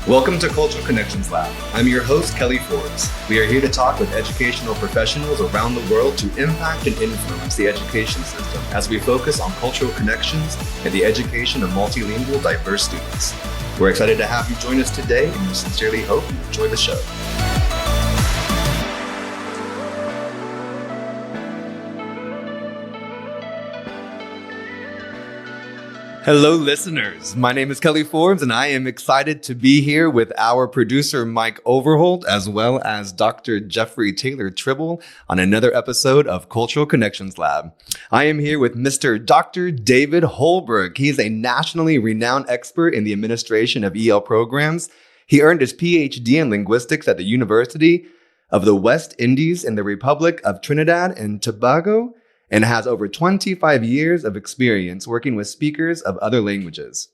Welcome to Cultural Connections Lab. I'm your host, Kelly Forbes. We are here to talk with educational professionals around the world to impact and influence the education system as we focus on cultural connections and the education of multilingual, diverse students. We're excited to have you join us today, and we sincerely hope you enjoy the show. Hello, listeners. My name is Kelly Forbes, and I am excited to be here with our producer, Mike Overholt, as well as Dr. Jeffrey Taylor Tribble on another episode of Cultural Connections Lab. I am here with Mr. Dr. David Holbrook. He is a nationally renowned expert in the administration of EL programs. He earned his PhD in linguistics at the University of the West Indies in the Republic of Trinidad and Tobago, and has over 25 years of experience working with speakers of other languages.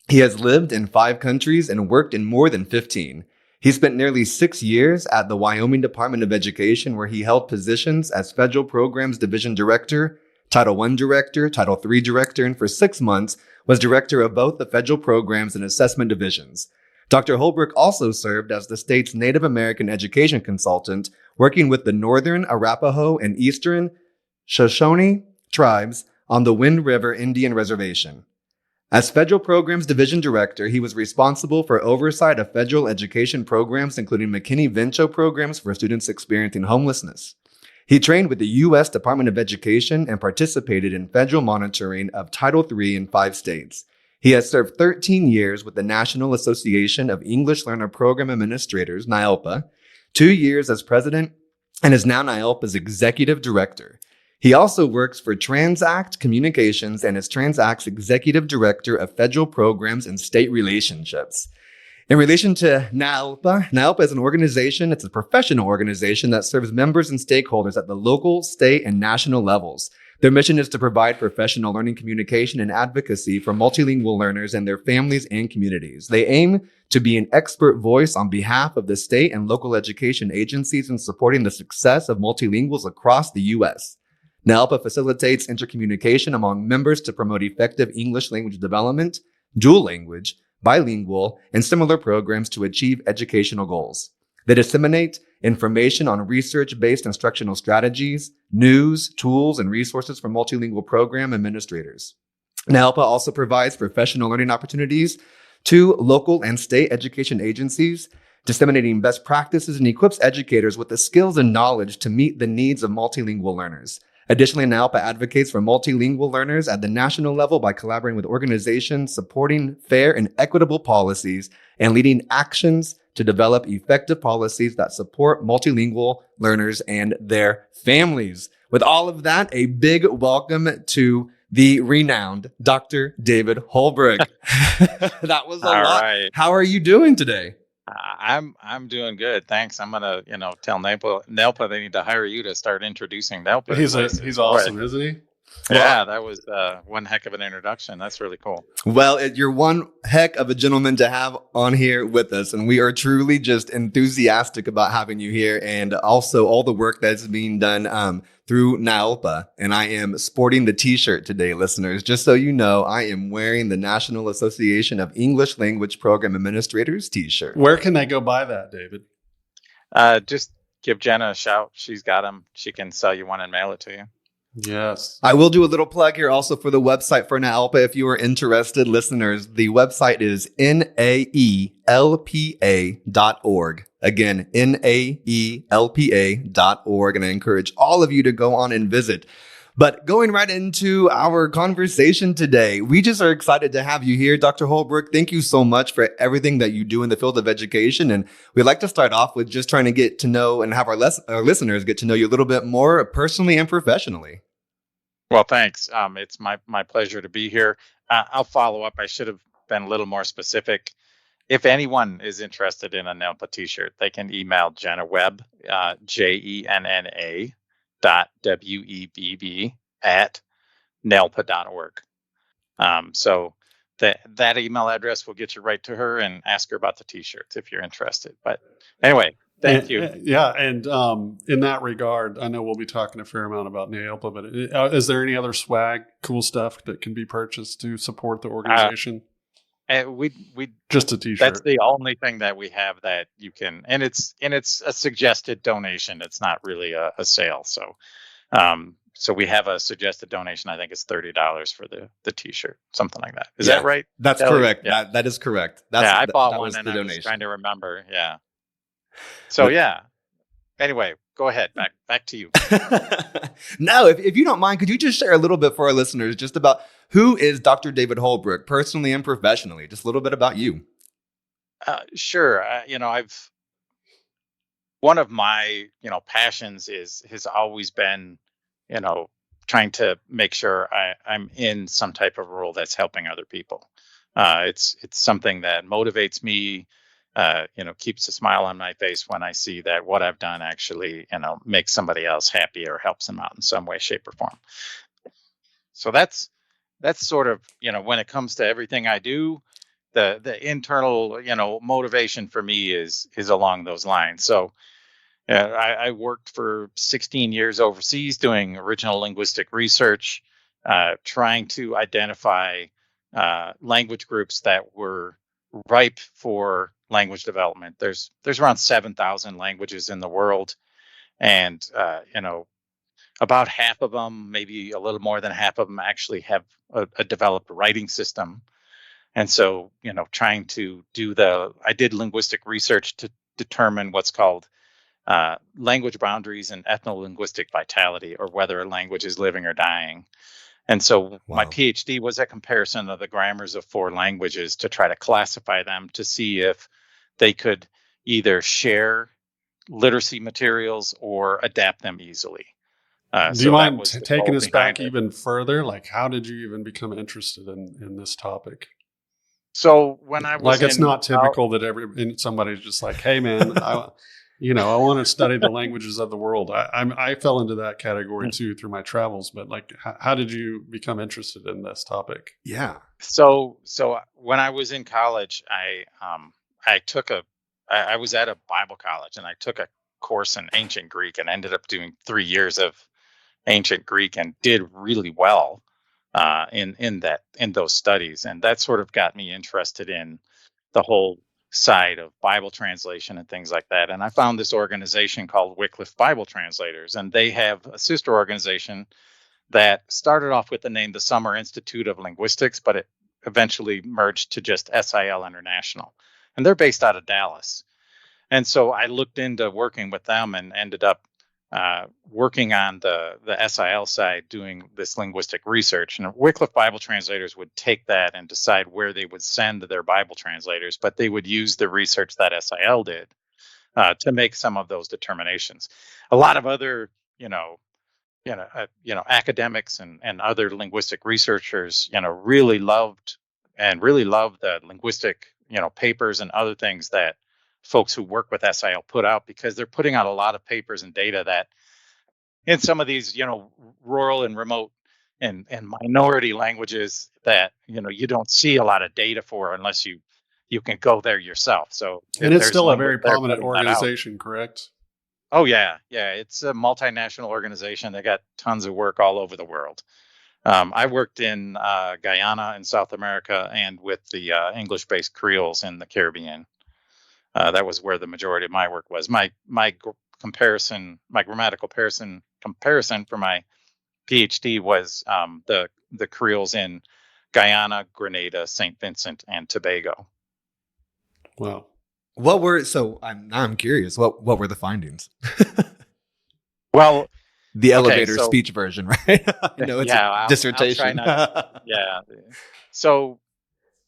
He has lived in 5 countries and worked in more than 15. He spent nearly 6 years at the Wyoming Department of Education, where he held positions as Federal Programs Division Director, Title I Director, Title III Director, and for 6 months was Director of both the Federal Programs and Assessment Divisions. Dr. Holbrook also served as the state's Native American Education Consultant, working with the Northern Arapaho and Eastern Shoshone tribes on the Wind River Indian Reservation. As Federal Programs Division Director, he was responsible for oversight of federal education programs, including McKinney-Vento programs for students experiencing homelessness. He trained with the U.S. Department of Education and participated in federal monitoring of Title III in 5 states. He has served 13 years with the National Association of English Learner Program Administrators, NAELPA, 2 years as president, and is now NAELPA's executive director. He also works for Transact Communications and is Transact's Executive Director of Federal Programs and State Relationships. In relation to NAELPA, NAELPA is an organization, it's a professional organization that serves members and stakeholders at the local, state, and national levels. Their mission is to provide professional learning communication and advocacy for multilingual learners and their families and communities. They aim to be an expert voice on behalf of the state and local education agencies in supporting the success of multilinguals across the U.S. NAELPA facilitates intercommunication among members to promote effective English language development, dual language, bilingual, and similar programs to achieve educational goals. They disseminate information on research-based instructional strategies, news, tools, and resources for multilingual program administrators. NAELPA also provides professional learning opportunities to local and state education agencies, disseminating best practices and equips educators with the skills and knowledge to meet the needs of multilingual learners. Additionally, NAELPA advocates for multilingual learners at the national level by collaborating with organizations supporting fair and equitable policies and leading actions to develop effective policies that support multilingual learners and their families. With all of that, a big welcome to the renowned Dr. David Holbrook. That was a lot. Right. How are you doing today? I'm doing good, thanks. I'm gonna tell NAELPA they need to hire you to start introducing NAELPA. He's awesome, isn't he? Yeah, that was one heck of an introduction. That's really cool. Well, you're one heck of a gentleman to have on here with us, and we are truly just enthusiastic about having you here, and also all the work that's being done through NAELPA. And I am sporting the T-shirt today, listeners. Just so you know, I am wearing the National Association of English Language Program Administrators T-shirt. Where can they go buy that, David? Just give Jenna a shout. She's got them. She can sell you one and mail it to you. Yes. I will do a little plug here also for the website for NAELPA. If you are interested, listeners, the website is NAELPA.org. Again, NAELPA.org. And I encourage all of you to go on and visit. But going right into our conversation today, we just are excited to have you here, Dr. Holbrook. Thank you so much for everything that you do in the field of education. And we'd like to start off with just trying to get to know and have our listeners get to know you a little bit more personally and professionally. Well, thanks. It's my pleasure to be here. I'll follow up. I should have been a little more specific. If anyone is interested in a NAELPA t-shirt, they can email Jenna Webb, JENNA.WEBB@NAELPA.org. So that email address will get you right to her and ask her about the t-shirts if you're interested. But anyway, thank you. Yeah. And in that regard, I know we'll be talking a fair amount about NAELPA, but is there any other swag, cool stuff that can be purchased to support the organization? And we Just a that's T-shirt. the only thing that we have that you can, and it's a suggested donation. It's not really a sale. So we have a suggested donation. I think it's $30 for the T-shirt, something like that. Is that Yeah, right, that's Kelly? correct. Yeah, That is correct. yeah. I bought That one was and the I was trying donation. to remember. Yeah. So But yeah. Anyway, go ahead. Back to you. no, if you don't mind, could you just share a little bit for our listeners just about who is Dr. David Holbrook, personally and professionally? Just a little bit about you. Sure. I've one of my passions has always been you know trying to make sure I'm in some type of role that's helping other people. It's something that motivates me, keeps a smile on my face when I see that what I've done actually makes somebody else happy or helps them out in some way, shape, or form. So that's sort of when it comes to everything I do, the internal motivation for me is along those lines. So I worked for 16 years overseas doing original linguistic research, trying to identify language groups that were ripe for language development. There's around 7,000 languages in the world, and about half of them, maybe a little more than half of them, actually have a developed writing system. And so, trying to I did linguistic research to determine what's called language boundaries and ethno-linguistic vitality, or whether a language is living or dying. And so my Wow. PhD was a comparison of the grammars of 4 languages to try to classify them to see if they could either share literacy materials or adapt them easily. Do you So that mind was the taking goal us back behind it. even further? Like, how did you even become interested in this topic? So when I was Like, it's in not typical that somebody's just like, "Hey, man, I want to study the languages of the world." I fell into that category too through my travels. But like, how did you become interested in this topic? Yeah. So when I was in college, I took I was at a Bible college, and I took a course in ancient Greek and ended up doing 3 years of ancient Greek and did really well in those studies, and that sort of got me interested in the whole side of Bible translation and things like that. And I found this organization called Wycliffe Bible Translators, and they have a sister organization that started off with the name the Summer Institute of Linguistics, but it eventually merged to just SIL International. And they're based out of Dallas. And so I looked into working with them and ended up working on the SIL side, doing this linguistic research. And Wycliffe Bible Translators would take that and decide where they would send their Bible translators, but they would use the research that SIL did to make some of those determinations. A lot of other, academics and other linguistic researchers, really loved the linguistic, papers and other things that folks who work with SIL put out, because they're putting out a lot of papers and data that in some of these, rural and remote and minority languages that, you don't see a lot of data for unless you can go there yourself. So And it's there's still a linguists very that are prominent putting that out. organization, correct? Oh yeah, yeah. It's a multinational organization. They got tons of work all over the world. I worked in Guyana in South America and with the English-based Creoles in the Caribbean. That was where the majority of my work was. My grammatical comparison for my PhD was the Creoles in Guyana, Grenada, St. Vincent, and Tobago. Wow. I'm curious. What were the findings? Well, The okay, elevator so speech version, right? No, it's a yeah, I'll try dissertation. not. Yeah, so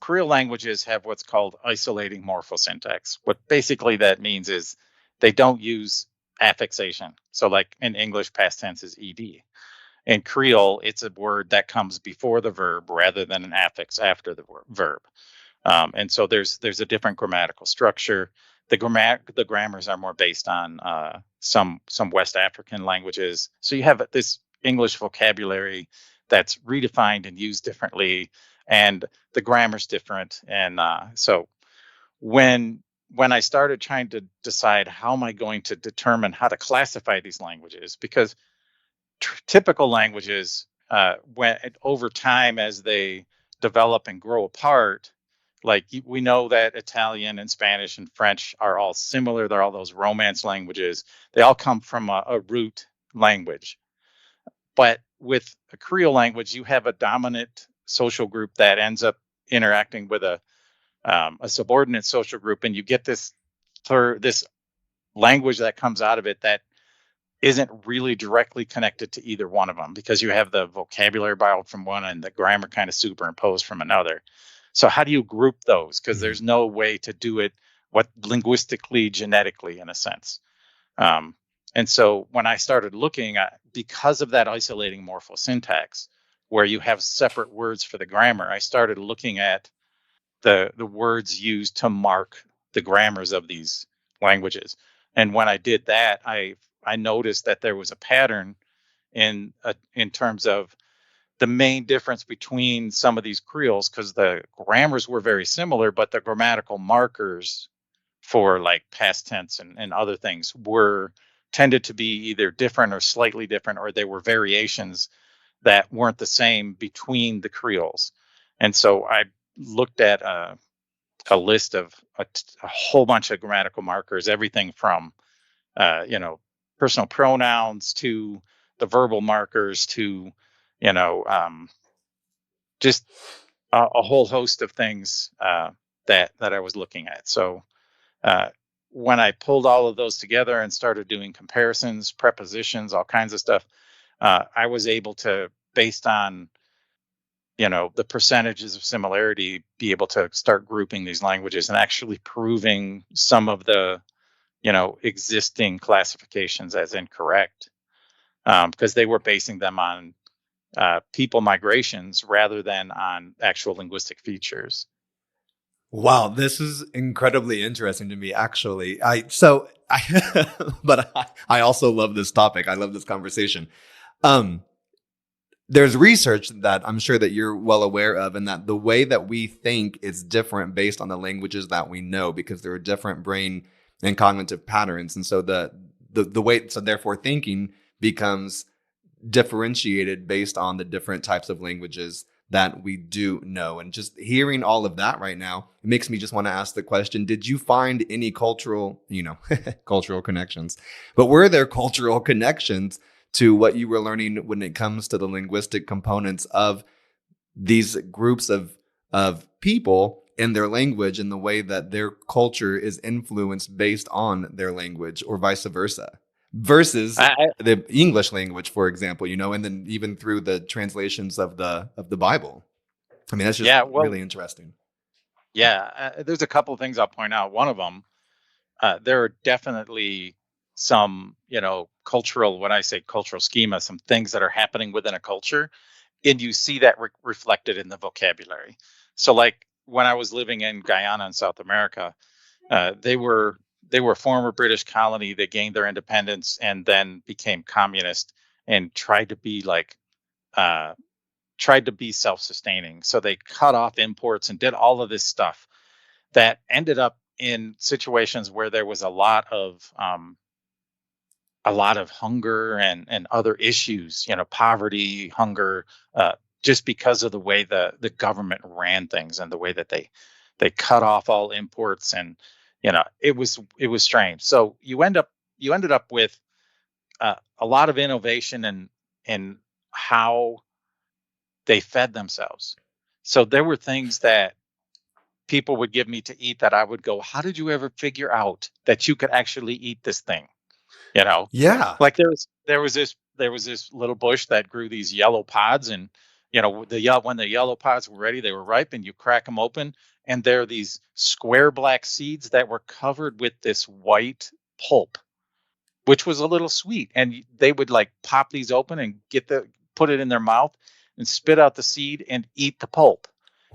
Creole languages have what's called isolating morphosyntax. What basically that means is they don't use affixation. So, like in English, past tense is ed. In Creole, it's a word that comes before the verb rather than an affix after the verb. And so there's a different grammatical structure. The grammars are more based on some West African languages. So you have this English vocabulary that's redefined and used differently, and the grammar's different. And so when I started trying to decide how am I going to determine how to classify these languages, because typical languages, when over time as they develop and grow apart, Like we know that Italian and Spanish and French are all similar. They're all those Romance languages. They all come from a root language. But with a Creole language, you have a dominant social group that ends up interacting with a subordinate social group, and you get this language that comes out of it that isn't really directly connected to either one of them, because you have the vocabulary borrowed from one and the grammar kind of superimposed from another. So how do you group those? Because there's no way to do it linguistically, genetically, in a sense. And so when I started looking at, because of that isolating morphosyntax, where you have separate words for the grammar, I started looking at the words used to mark the grammars of these languages. And when I did that, I noticed that there was a pattern in terms of the main difference between some of these Creoles, because the grammars were very similar, but the grammatical markers for like past tense and other things were tended to be either different or slightly different, or they were variations that weren't the same between the Creoles. And so I looked at a list of a whole bunch of grammatical markers, everything from personal pronouns to the verbal markers to just a whole host of things that I was looking at. So when I pulled all of those together and started doing comparisons, prepositions, all kinds of stuff, I was able to, based on the percentages of similarity, be able to start grouping these languages and actually proving some of the existing classifications as incorrect, because they were basing them on people migrations rather than on actual linguistic features. Wow, this is incredibly interesting to me, actually. But I also love this topic. I love this conversation. Um, there's research that I'm sure that you're well aware of, and that the way that we think is different based on the languages that we know, because there are different brain and cognitive patterns. And so the way, so therefore thinking becomes differentiated based on the different types of languages that we do know. And just hearing all of that right now, it makes me just want to ask the question, did you find any cultural, cultural connections? But were there cultural connections to what you were learning when it comes to the linguistic components of these groups of people in their language, and the way that their culture is influenced based on their language, or vice versa, versus the English language, for example, and then even through the translations of the Bible? I mean, that's just really interesting. Yeah, there's a couple of things I'll point out. One of them, there are definitely some, cultural, when I say cultural schema, some things that are happening within a culture, and you see that reflected in the vocabulary. So like when I was living in Guyana in South America, they were a former British colony. They gained their independence and then became communist and tried to be self-sustaining. So they cut off imports and did all of this stuff that ended up in situations where there was a lot of hunger and other issues, poverty, hunger, just because of the way the government ran things and the way that they cut off all imports. And it was strange. So you ended up with a lot of innovation in how they fed themselves. So there were things that people would give me to eat that I would go, how did you ever figure out that you could actually eat this thing? Yeah. Like there was this little bush that grew these yellow pods, and when the yellow pods were ready, they were ripe, and you crack them open, and there are these square black seeds that were covered with this white pulp, which was a little sweet. And they would like pop these open and put it in their mouth and spit out the seed and eat the pulp,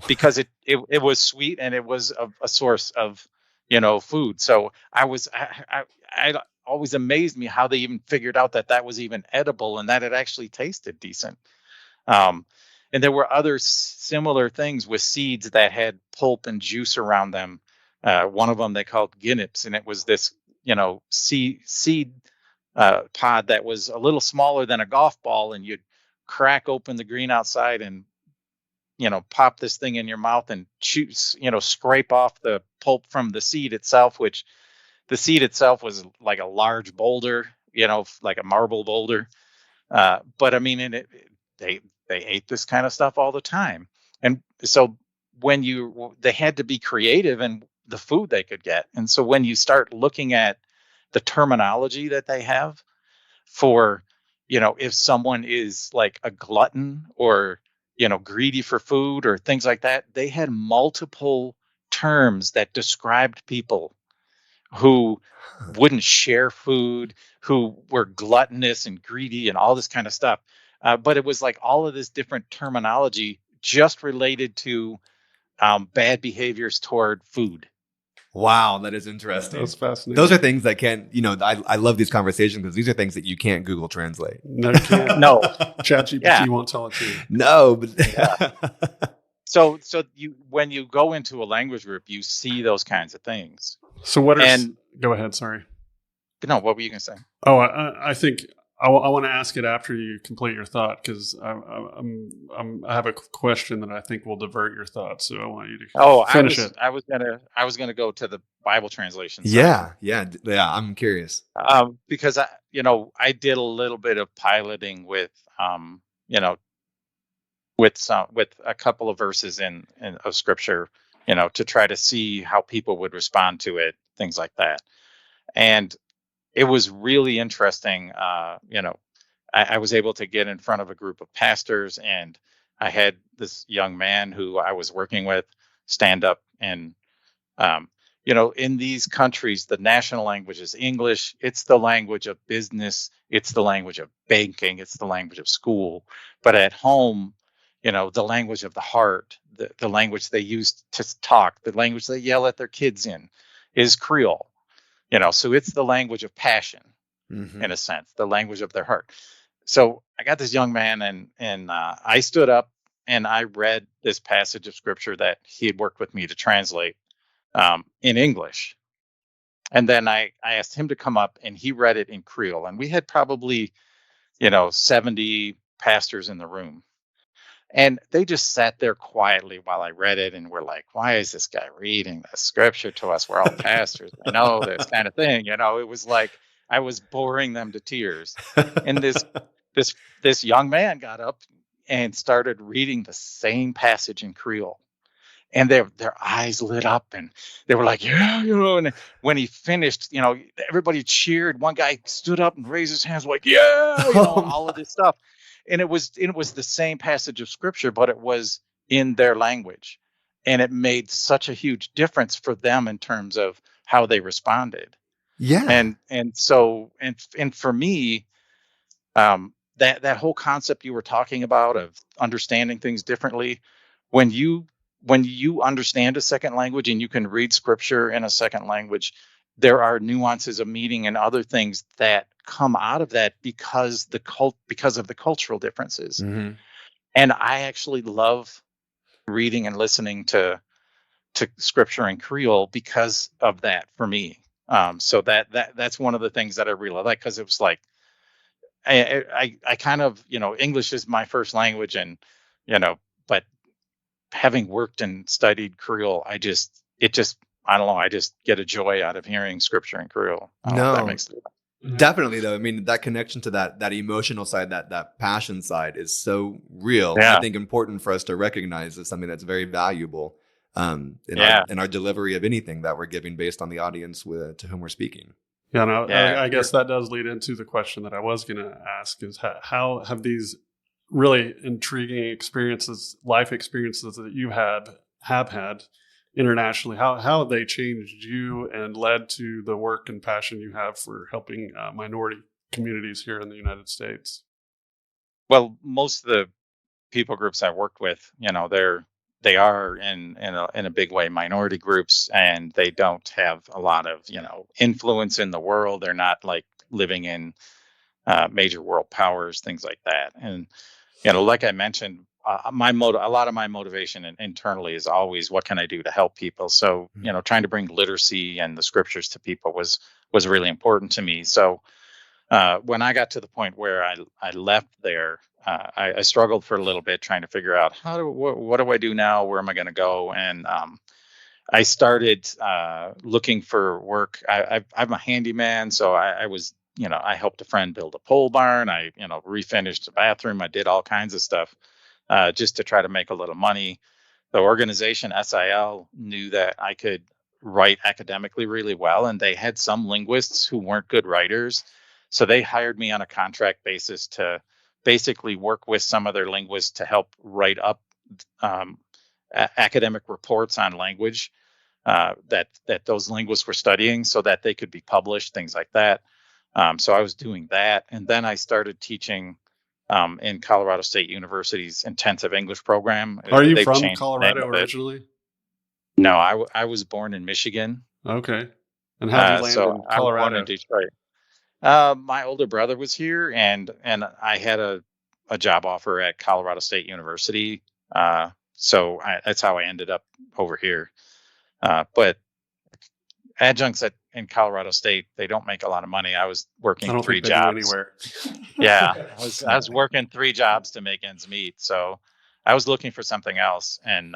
because it was sweet and it was a source of food. So I always amazed me how they even figured out that was even edible and that it actually tasted decent. And there were other similar things with seeds that had pulp and juice around them. One of them they called guineps, and it was this seed pod that was a little smaller than a golf ball, and you'd crack open the green outside and pop this thing in your mouth and scrape off the pulp from the seed itself, which the seed itself was like a large boulder, like a marble boulder. But I mean, they ate this kind of stuff all the time, and so they had to be creative in the food they could get, and so when you start looking at the terminology that they have for, if someone is like a glutton or greedy for food or things like that, they had multiple terms that described people who wouldn't share food, who were gluttonous and greedy and all this kind of stuff. But it was like all of this different terminology just related to bad behaviors toward food. Wow, that is interesting. That's fascinating. Those are things that can't, I love these conversations because these are things that you can't Google Translate. No, you can't. No. ChatGPT won't tell it to you. No, but So when you go into a language group, you see those kinds of things. So go ahead. Sorry. No, what were you going to say? Oh, I think I want to ask it after you complete your thought, because I have a question that I think will divert your thought. So I want you to finish it. I was gonna go to the Bible translation. Yeah. I'm curious. Because I did a little bit of piloting with with a couple of verses of scripture, to try to see how people would respond to it, things like that. And it was really interesting. I was able to get in front of a group of pastors, and I had this young man who I was working with stand up and, in these countries, the national language is English. It's the language of business. It's the language of banking. It's the language of school. But at home, the language of the heart, the language they use to talk, the language they yell at their kids in is Creole. So it's the language of passion, in a sense, the language of their heart. So I got this young man, and I stood up and I read this passage of scripture that he had worked with me to translate in English. And then I asked him to come up, and he read it in Creole. And we had probably, 70 pastors in the room. And they just sat there quietly while I read it, and were like, why is this guy reading the scripture to us? We're all pastors. I know this kind of thing. It was like I was boring them to tears. And this young man got up and started reading the same passage in Creole. And their eyes lit up, and they were like, yeah, and when he finished, everybody cheered. One guy stood up and raised his hands like, yeah, all of this stuff. And it was the same passage of scripture, but it was in their language. And it made such a huge difference for them in terms of how they responded. Yeah. And so for me, that whole concept you were talking about of understanding things differently, when you understand a second language and you can read scripture in a second language, there are nuances of meaning and other things that come out of that because of the cultural differences. Mm-hmm. And I actually love reading and listening to scripture in Creole because of that for me. So that's one of the things that I really like, because it was like I kind of, English is my first language, and but having worked and studied Creole, I don't know, I just get a joy out of hearing scripture in Creole. That makes sense. Definitely, though. I mean, that connection to that emotional side, that passion side is so real. Yeah. I think important for us to recognize as something that's very valuable in our delivery of anything that we're giving based on the audience to whom we're speaking. Yeah, no, I guess that does lead into the question that I was going to ask is how have these really intriguing life experiences that you have had internationally, how have they changed you and led to the work and passion you have for helping minority communities here in the United States? Well, most of the people groups I worked with, they are in a big way minority groups, and they don't have a lot of influence in the world. They're not like living in major world powers, things like that. And like I mentioned, a lot of my motivation internally is always, what can I do to help people? So, trying to bring literacy and the scriptures to people was really important to me. So when I got to the point where I left there, I struggled for a little bit trying to figure out what do I do now? Where am I going to go? And I started looking for work. I'm a handyman, so I was, I helped a friend build a pole barn. I, refinished the bathroom. I did all kinds of stuff just to try to make a little money. The organization SIL knew that I could write academically really well, and they had some linguists who weren't good writers. So they hired me on a contract basis to basically work with some of their linguists to help write up um, academic reports on language that those linguists were studying, so that they could be published, things like that. So I was doing that, and then I started teaching in Colorado State University's intensive English program. Are you They've from changed the name Colorado of it. originally? No, I was born in Michigan. Okay. And how did you land So in I was born in Colorado? Detroit. My older brother was here, and I had a job offer at Colorado State University. That's how I ended up over here. But adjuncts in Colorado State, they don't make a lot of money. I was I working don't three think they do jobs. anywhere. Yeah, I was working three jobs to make ends meet. So I was looking for something else, and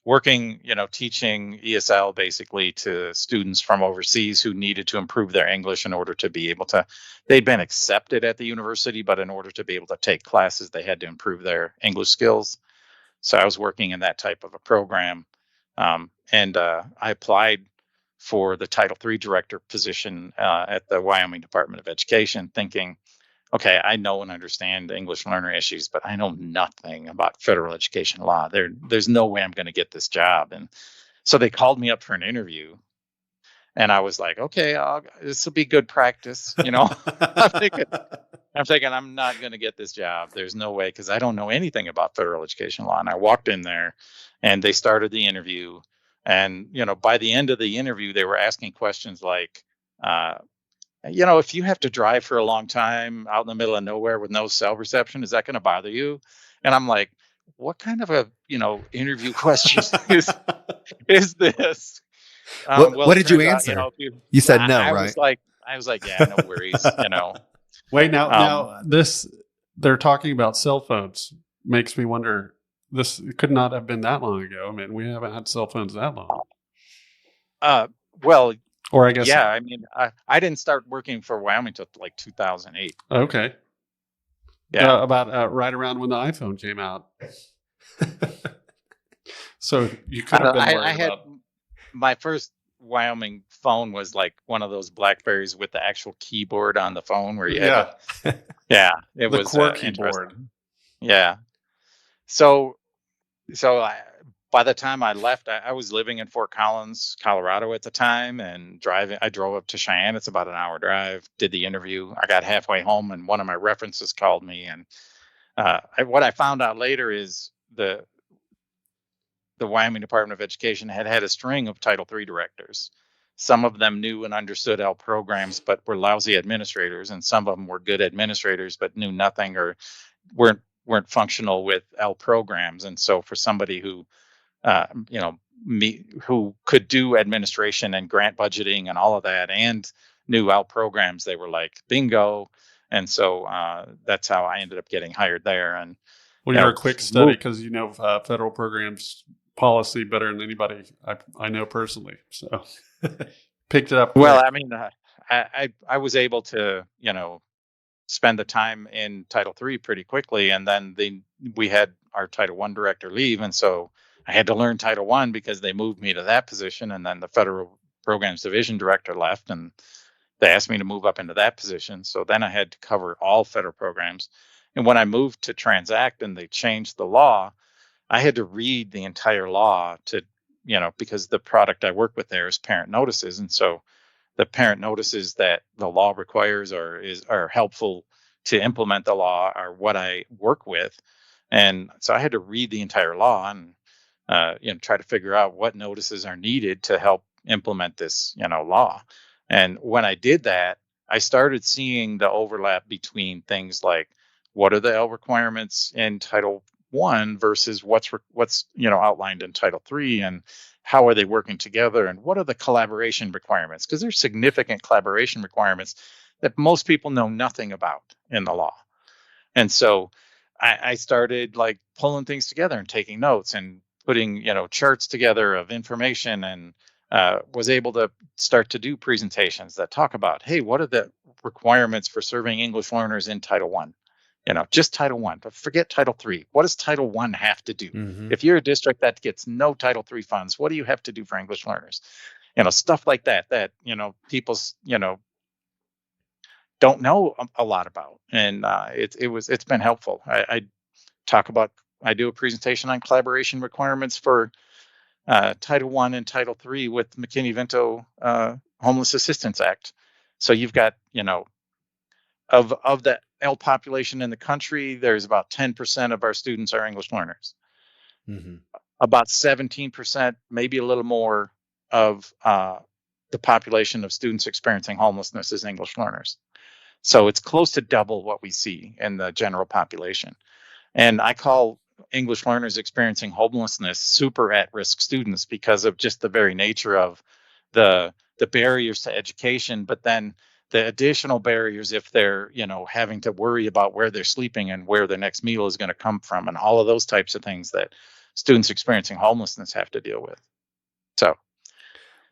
working, teaching ESL basically to students from overseas who needed to improve their English in order to be able to. They'd been accepted at the university, but in order to be able to take classes, they had to improve their English skills. So I was working in that type of a program, and I applied for the Title III director position at the Wyoming Department of Education, thinking, okay, I know and understand English learner issues, but I know nothing about federal education law. There's no way I'm going to get this job. And so they called me up for an interview, and I was like, okay, this will be good practice. I'm thinking I'm not going to get this job. There's no way, because I don't know anything about federal education law. And I walked in there, and they started the interview. And, by the end of the interview, they were asking questions like, if you have to drive for a long time out in the middle of nowhere with no cell reception, is that going to bother you? And I'm like, what kind of a, interview question is this? Well, What it did you turns out, answer? You said no, right? I was like, yeah, no worries, Wait, Um, now this they're talking about cell phones makes me wonder. This could not have been that long ago. I mean, we haven't had cell phones that long. well, Or I guess, yeah, I mean, I didn't start working for Wyoming till like 2008. okay. Yeah. About right around when the iPhone came out. So you could have been I worried had about. my first Wyoming phone was like one of those Blackberries with the actual keyboard on the phone where you had to, yeah, it The was core interesting. keyboard. Yeah. So by the time I left, I was living in Fort Collins, Colorado at the time, and I drove up to Cheyenne. It's about an hour drive. Did the interview. I got halfway home, and one of my references called me. And what I found out later is the Wyoming Department of Education had a string of Title III directors. Some of them knew and understood L programs, but were lousy administrators, and some of them were good administrators, but knew nothing or weren't functional with L programs. And so, for somebody who, who could do administration and grant budgeting and all of that, and knew L programs, they were like, bingo. And so that's how I ended up getting hired there. And Well, you're a quick study because you know federal programs policy better than anybody I know personally. So picked it up quick. Well, I mean, I was able to, spend the time in Title III pretty quickly, and then we had our Title I director leave, and so I had to learn Title I because they moved me to that position, and then the Federal Programs Division director left, and they asked me to move up into that position. So then I had to cover all federal programs, and when I moved to Transact and they changed the law, I had to read the entire law to, because the product I work with there is parent notices. And so the parent notices that the law requires are helpful to implement the law are what I work with. And so I had to read the entire law and, try to figure out what notices are needed to help implement this, law. And when I did that, I started seeing the overlap between things like what are the L requirements in Title I versus what's outlined in Title III, and how are they working together, and what are the collaboration requirements? Because there's significant collaboration requirements that most people know nothing about in the law. And so I started like pulling things together and taking notes and putting, charts together of information, and was able to start to do presentations that talk about, hey, what are the requirements for serving English learners in Title One? Just Title One, but forget Title Three. What does Title One have to do? Mm-hmm. If you're a district that gets no Title Three funds, what do you have to do for English learners? Stuff like that, people's, don't know a lot about. And it's been helpful. Talk about, I do a presentation on collaboration requirements for Title One and Title Three with McKinney-Vento Homeless Assistance Act. So you've got, of the L population in the country, there's about 10% of our students are English learners. Mm-hmm. About 17%, maybe a little more, of the population of students experiencing homelessness is English learners. So it's close to double what we see in the general population. And I call English learners experiencing homelessness super at-risk students because of just the very nature of the barriers to education, but then the additional barriers if they're, having to worry about where they're sleeping and where their next meal is going to come from, and all of those types of things that students experiencing homelessness have to deal with. So,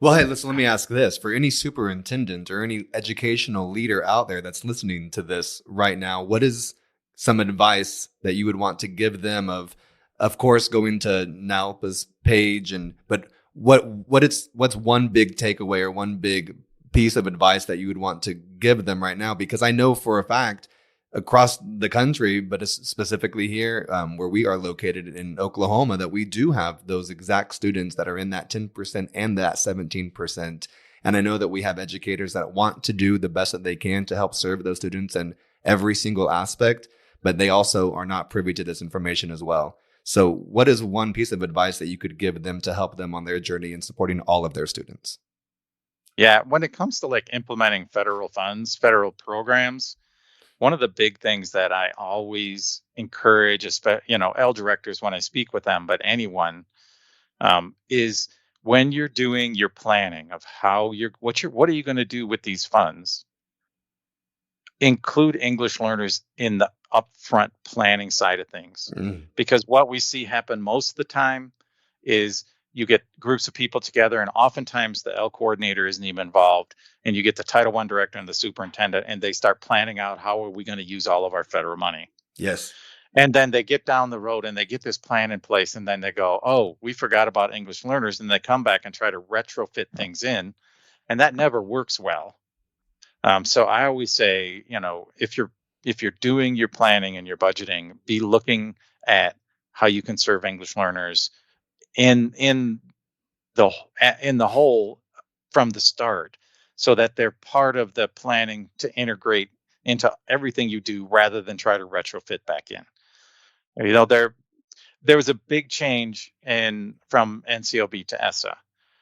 Well, hey, let me ask this. For any superintendent or any educational leader out there that's listening to this right now, what is some advice that you would want to give them of course, going to NAELPA's page, but what's one big takeaway or one big piece of advice that you would want to give them right now? Because I know for a fact across the country, but specifically here where we are located in Oklahoma, that we do have those exact students that are in that 10% and that 17%. And I know that we have educators that want to do the best that they can to help serve those students in every single aspect, but they also are not privy to this information as well. So what is one piece of advice that you could give them to help them on their journey in supporting all of their students? yeah, when it comes to like implementing federal funds, federal programs, one of the big things that I always encourage, L directors when I speak with them, but anyone, is when you're doing your planning of what are you going to do with these funds, include English learners in the upfront planning side of things. Mm. Because what we see happen most of the time is you get groups of people together, and oftentimes the L coordinator isn't even involved, and you get the Title I director and the superintendent, and they start planning out how are we going to use all of our federal money. Yes. And then they get down the road and they get this plan in place, and then they go, oh, we forgot about English learners, and they come back and try to retrofit things in, and that never works well. So I always say, if you're doing your planning and your budgeting, be looking at how you can serve English learners in the whole from the start, so that they're part of the planning to integrate into everything you do, rather than try to retrofit back in. There was a big change from NCOB to ESSA.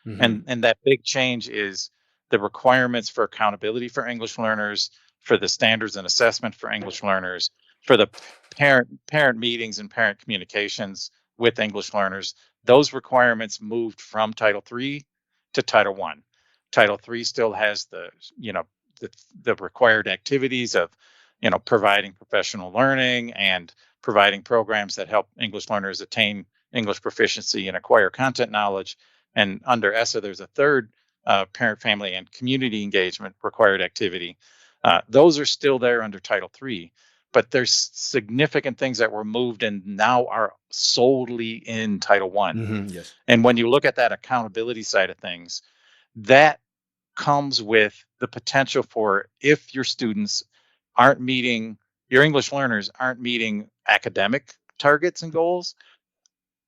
Mm-hmm. And that big change is the requirements for accountability for English learners, for the standards and assessment for English learners, for the parent meetings and parent communications with English learners. Those requirements moved from Title III to Title I. Title III still has the required activities of providing professional learning and providing programs that help English learners attain English proficiency and acquire content knowledge. And under ESSA, there's a third parent, family, and community engagement required activity. Those are still there under Title III, but there's significant things that were moved and now are solely in Title I. Mm-hmm. Yes. And when you look at that accountability side of things, that comes with the potential for, if your students aren't meeting, your English learners aren't meeting academic targets and goals,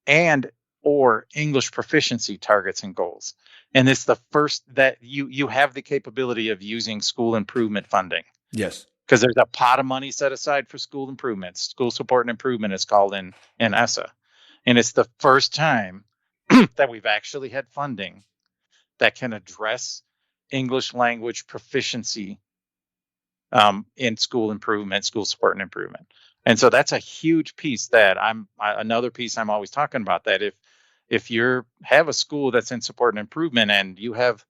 and or English proficiency targets and goals. And it's the first that you have the capability of using school improvement funding, Yes. because there's a pot of money set aside for school improvements. School support and improvement is called in ESSA. And it's the first time that we've actually had funding that can address English language proficiency in school improvement, school support and improvement. And so that's a huge piece that another piece I'm always talking about, that if you have a school that's in support and improvement, and you have,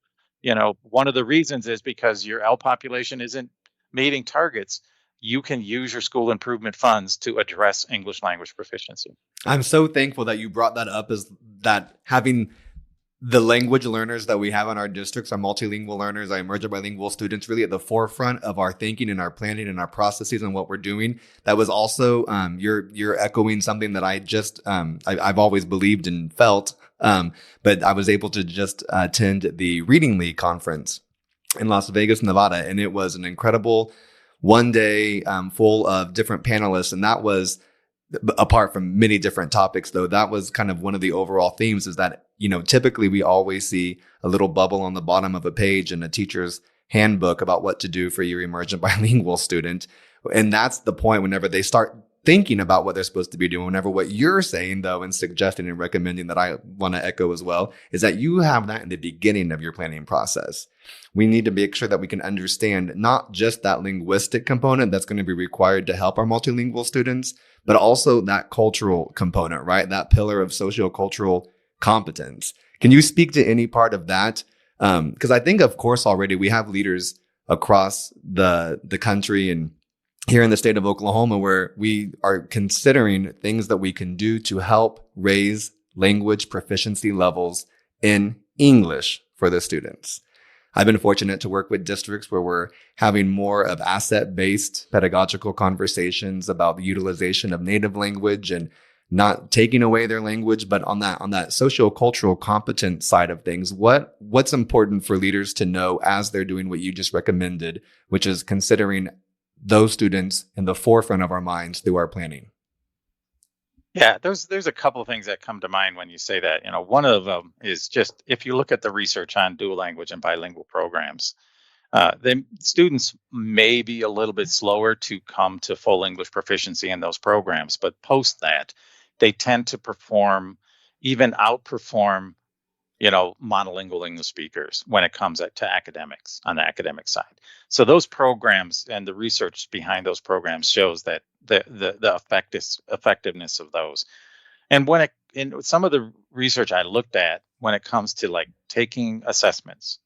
one of the reasons is because your L population isn't meeting targets, you can use your school improvement funds to address English language proficiency. I'm so thankful that you brought that up, as that having the language learners that we have in our districts, our multilingual learners, our emergent bilingual students, really at the forefront of our thinking and our planning and our processes and what we're doing. That was also you're echoing something that I've always believed and felt. But I was able to just attend the Reading League conference in Las Vegas, Nevada, and it was an incredible one day full of different panelists, and that was, apart from many different topics, though, that was kind of one of the overall themes, is that, typically we always see a little bubble on the bottom of a page in a teacher's handbook about what to do for your emergent bilingual student. And that's the point whenever they start thinking about what they're supposed to be doing. Whenever what you're saying, though, and suggesting and recommending, that I want to echo as well, is that you have that in the beginning of your planning process. We need to make sure that we can understand not just that linguistic component that's going to be required to help our multilingual students, but also that cultural component, right? That pillar of sociocultural competence. Can you speak to any part of that? Because I think, of course, already we have leaders across the country and here in the state of Oklahoma where we are considering things that we can do to help raise language proficiency levels in English for the students. I've been fortunate to work with districts where we're having more of asset-based pedagogical conversations about the utilization of native language and not taking away their language, but on that sociocultural competent side of things, what's important for leaders to know as they're doing what you just recommended, which is considering those students in the forefront of our minds through our planning? Yeah, there's a couple of things that come to mind when you say that. One of them is just, if you look at the research on dual language and bilingual programs, then students may be a little bit slower to come to full English proficiency in those programs, but post that, they tend to outperform monolingual English speakers when it comes to academics on the academic side. So those programs and the research behind those programs shows that the effectiveness of those. And in some of the research I looked at when it comes to like taking assessments,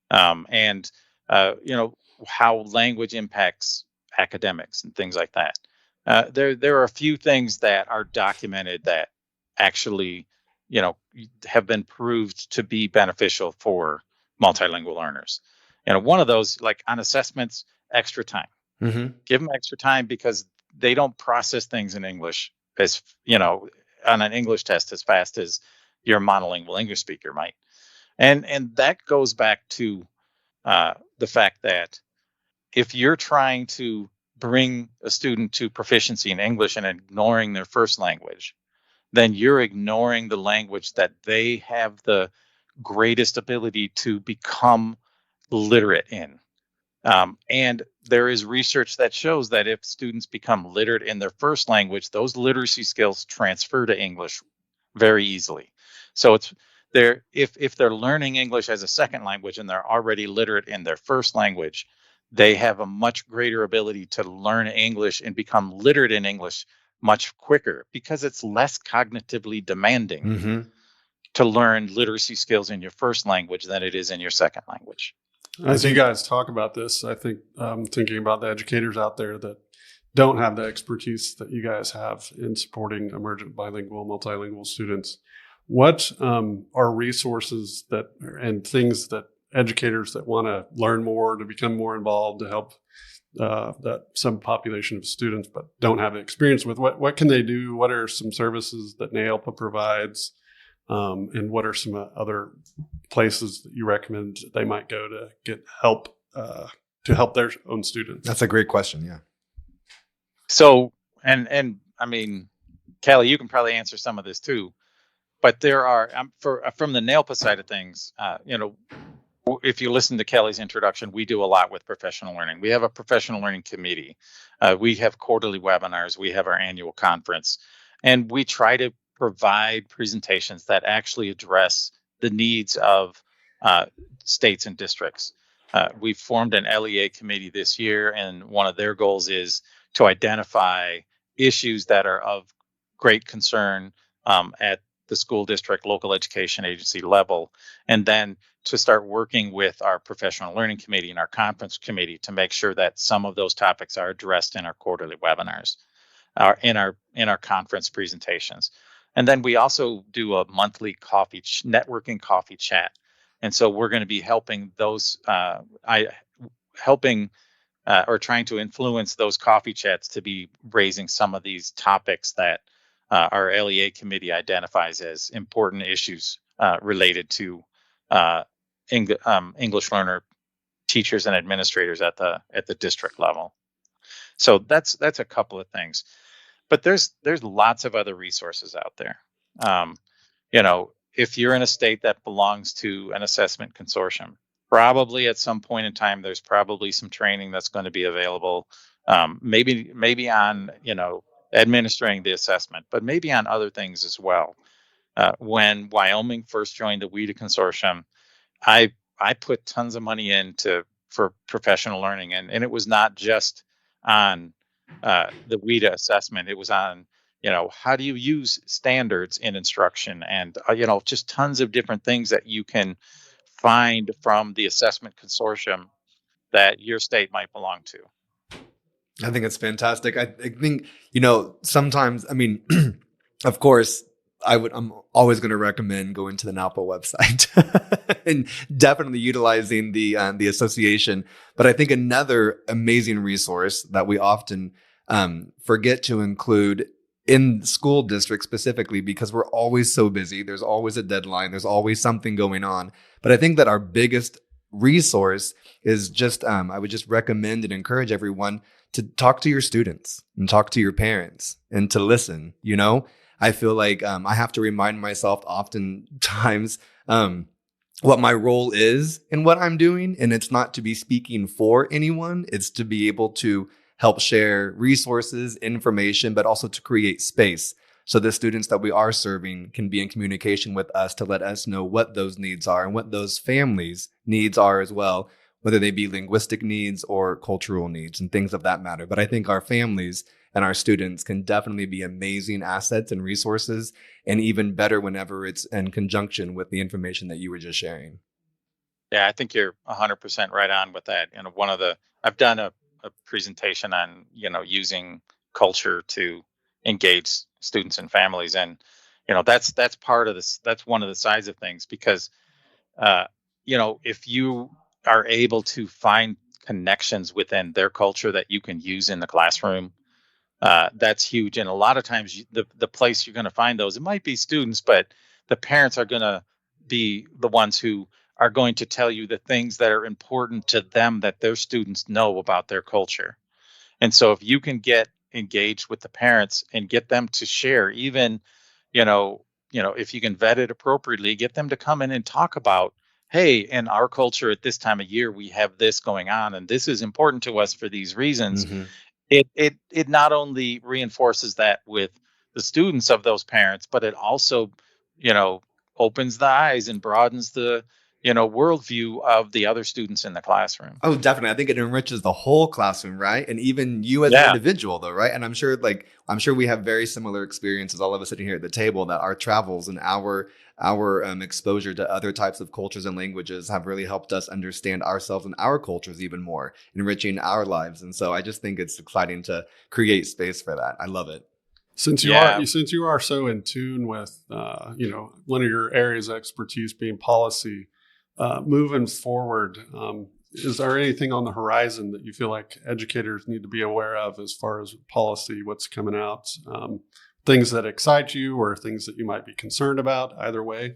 and how language impacts academics and things like that. There are a few things that are documented that actually have been proved to be beneficial for multilingual learners. One of those, like on assessments, extra time. Mm-hmm. Give them extra time because they don't process things in English as on an English test as fast as your monolingual English speaker might. And that goes back to the fact that if you're trying to bring a student to proficiency in English and ignoring their first language, then you're ignoring the language that they have the greatest ability to become literate in. And there is research that shows that if students become literate in their first language, those literacy skills transfer to English very easily. So if they're learning English as a second language and they're already literate in their first language, they have a much greater ability to learn English and become literate in English much quicker because it's less cognitively demanding Mm-hmm. to learn literacy skills in your first language than it is in your second language. As you guys talk about this, I think thinking about the educators out there that don't have the expertise that you guys have in supporting emergent bilingual, multilingual students, what are resources and things that educators that want to learn more, to become more involved, to help that some population of students but don't have experience with, what can they do? What are some services that NAELPA provides? And what are some other places that you recommend they might go to get help to help their own students? That's a great question. Yeah. So, and I mean, Kelly, you can probably answer some of this too, but there are from the NAELPA side of things, if you listen to Kelly's introduction, we do a lot with professional learning. We have a professional learning committee. We have quarterly webinars. We have our annual conference, and we try to provide presentations that actually address the needs of states and districts. We've formed an LEA committee this year, and one of their goals is to identify issues that are of great concern at the school district, local education agency level, and then to start working with our professional learning committee and our conference committee to make sure that some of those topics are addressed in our quarterly webinars, in our conference presentations. And then we also do a monthly networking coffee chat. And so we're going to be helping those or trying to influence those coffee chats to be raising some of these topics that our LEA committee identifies as important issues related to English learner teachers and administrators at the district level. So that's a couple of things, but there's lots of other resources out there. If you're in a state that belongs to an assessment consortium, probably at some point in time, there's probably some training that's going to be available. Maybe on administering the assessment, but maybe on other things as well. When Wyoming first joined the WIDA consortium, I put tons of money for professional learning, and it was not just on the WIDA assessment. It was on how do you use standards in instruction, and just tons of different things that you can find from the assessment consortium that your state might belong to. I think it's fantastic. I think, sometimes, I mean, of course, I'm always going to recommend going to the NAELPA website and definitely utilizing the association. But I think another amazing resource that we often forget to include in school districts specifically, because we're always so busy. There's always a deadline. There's always something going on. But I think that our biggest resource is just, I would just recommend and encourage everyone to talk to your students and talk to your parents and to listen. I feel like I have to remind myself oftentimes what my role is in what I'm doing. And it's not to be speaking for anyone. It's to be able to help share resources, information, but also to create space so the students that we are serving can be in communication with us to let us know what those needs are and what those families' needs are as well, whether they be linguistic needs or cultural needs and things of that matter. But I think our families and our students can definitely be amazing assets and resources, and even better whenever it's in conjunction with the information that you were just sharing. Yeah, I think you're 100% right on with that. I've done a presentation on, using culture to engage students and families. And, that's part of this. That's one of the sides of things, because, if you are able to find connections within their culture that you can use in the classroom, that's huge. And a lot of times the place you're going to find those, it might be students, but the parents are going to be the ones who are going to tell you the things that are important to them that their students know about their culture. And so if you can get engaged with the parents and get them to share, even, if you can vet it appropriately, get them to come in and talk about, hey, in our culture at this time of year, we have this going on, and this is important to us for these reasons. Mm-hmm. It not only reinforces that with the students of those parents, but it also, opens the eyes and broadens the, worldview of the other students in the classroom. Oh, definitely. I think it enriches the whole classroom, right? And even you as an individual, though, right? And I'm sure we have very similar experiences, all of us sitting here at the table, that our travels and our exposure to other types of cultures and languages have really helped us understand ourselves and our cultures even more, enriching our lives. And so I just think it's exciting to create space for that. I love it. Since you are so in tune with, one of your areas of expertise being policy, moving forward, is there anything on the horizon that you feel like educators need to be aware of as far as policy, what's coming out, things that excite you or things that you might be concerned about, either way?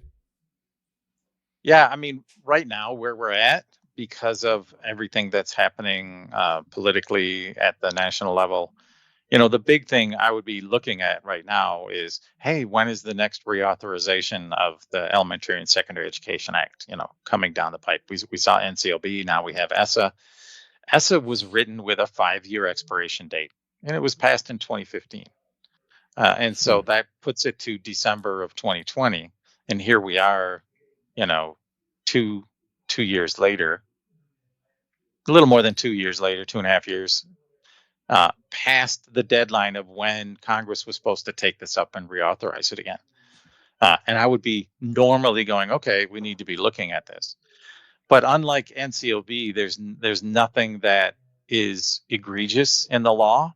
Yeah, I mean, right now where we're at, because of everything that's happening politically at the national level, the big thing I would be looking at right now is, hey, when is the next reauthorization of the Elementary and Secondary Education Act, coming down the pipe? We saw NCLB, now we have ESSA. ESSA was written with a 5-year expiration date, and it was passed in 2015. And so that puts it to December of 2020. And here we are, 2 years later, a little more than 2 years later, 2.5 years, past the deadline of when Congress was supposed to take this up and reauthorize it again. And I would be normally going, okay, we need to be looking at this. But unlike NCOB, there's nothing that is egregious in the law.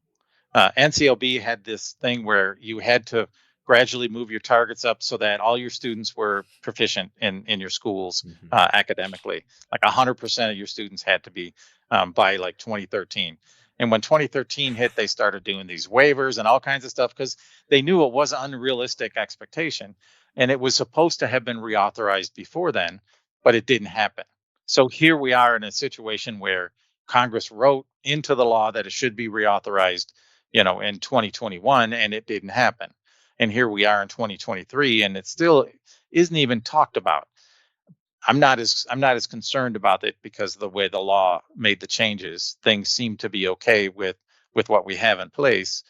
NCLB had this thing where you had to gradually move your targets up so that all your students were proficient in your schools academically. Like 100% of your students had to be by like 2013. And when 2013 hit, they started doing these waivers and all kinds of stuff because they knew it was an unrealistic expectation. And it was supposed to have been reauthorized before then, but it didn't happen. So here we are in a situation where Congress wrote into the law that it should be reauthorized, in 2021, and it didn't happen. And here we are in 2023, and it still isn't even talked about. I'm not as concerned about it because of the way the law made the changes. Things seem to be okay with what we have in place,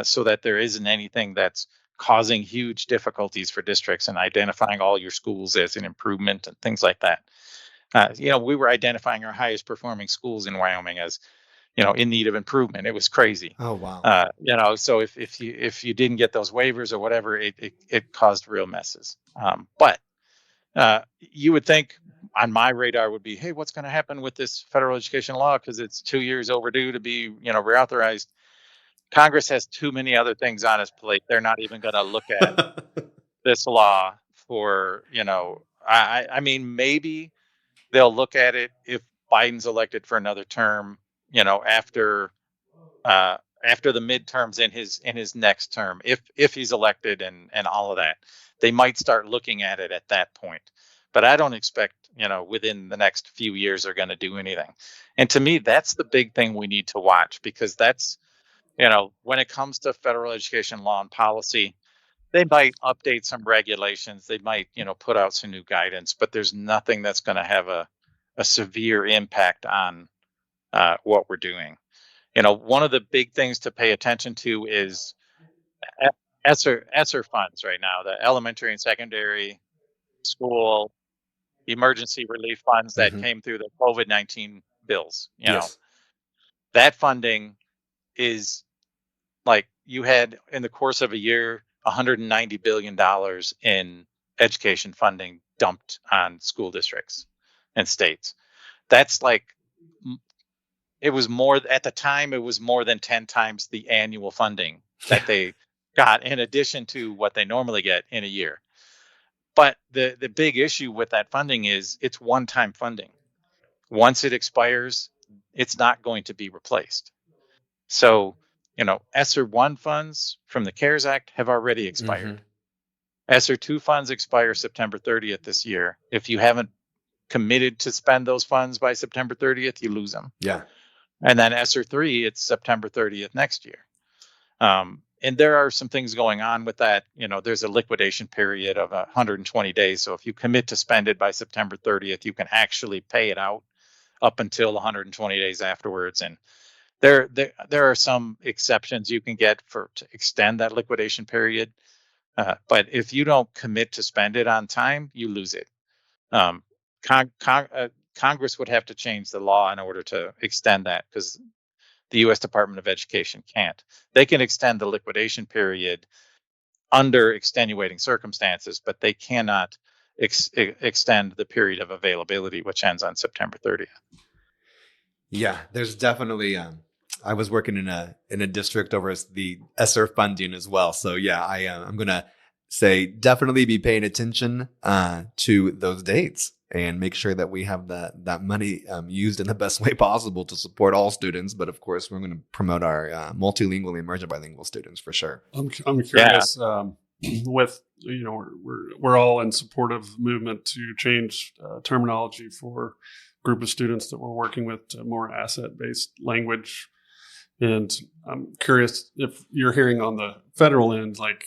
so that there isn't anything that's causing huge difficulties for districts and identifying all your schools as an improvement and things like that. We were identifying our highest performing schools in Wyoming as in need of improvement. It was crazy. Oh, wow. So if you didn't get those waivers or whatever, it caused real messes. But you would think on my radar would be, hey, what's going to happen with this federal education law because it's 2 years overdue to be reauthorized. Congress has too many other things on its plate. They're not even going to look at this law for I mean, maybe they'll look at it if Biden's elected for another term, after the midterms in his next term, if he's elected and all of that. They might start looking at it at that point. But I don't expect, within the next few years they're going to do anything. And to me, that's the big thing we need to watch, because that's, when it comes to federal education law and policy, they might update some regulations. They might, put out some new guidance, but there's nothing that's going to have a severe impact on what we're doing. One of the big things to pay attention to is ESSER funds right now, the elementary and secondary school emergency relief funds that came through the COVID-19 bills. Yes. That funding is like, you had in the course of a year, $190 billion in education funding dumped on school districts and states. That's like, it was more at the time, it was more than 10 times the annual funding that they got in addition to what they normally get in a year. But the big issue with that funding is it's one-time funding. Once it expires, it's not going to be replaced. So, ESSER 1 funds from the CARES Act have already expired. ESSER 2 funds expire September 30th this year. If you haven't committed to spend those funds by September 30th, you lose them. Yeah. And then ESSER 3, it's September 30th next year. And there are some things going on with that. There's a liquidation period of 120 days. So if you commit to spend it by September 30th, you can actually pay it out up until 120 days afterwards. And there are some exceptions you can get to extend that liquidation period. But if you don't commit to spend it on time, you lose it. Congress would have to change the law in order to extend that, because the U.S. Department of Education can't. They can extend the liquidation period under extenuating circumstances, but they cannot extend the period of availability, which ends on September 30th. Yeah, there's definitely. I was working in a district over the ESSER funding as well, so yeah, I'm gonna say definitely be paying attention to those dates and make sure that we have that money used in the best way possible to support all students. But of course, we're going to promote our multilingual and emergent bilingual students for sure. I'm curious. With we're all in support of the movement to change terminology for a group of students that we're working with to more asset-based language. And I'm curious if you're hearing on the federal end, like,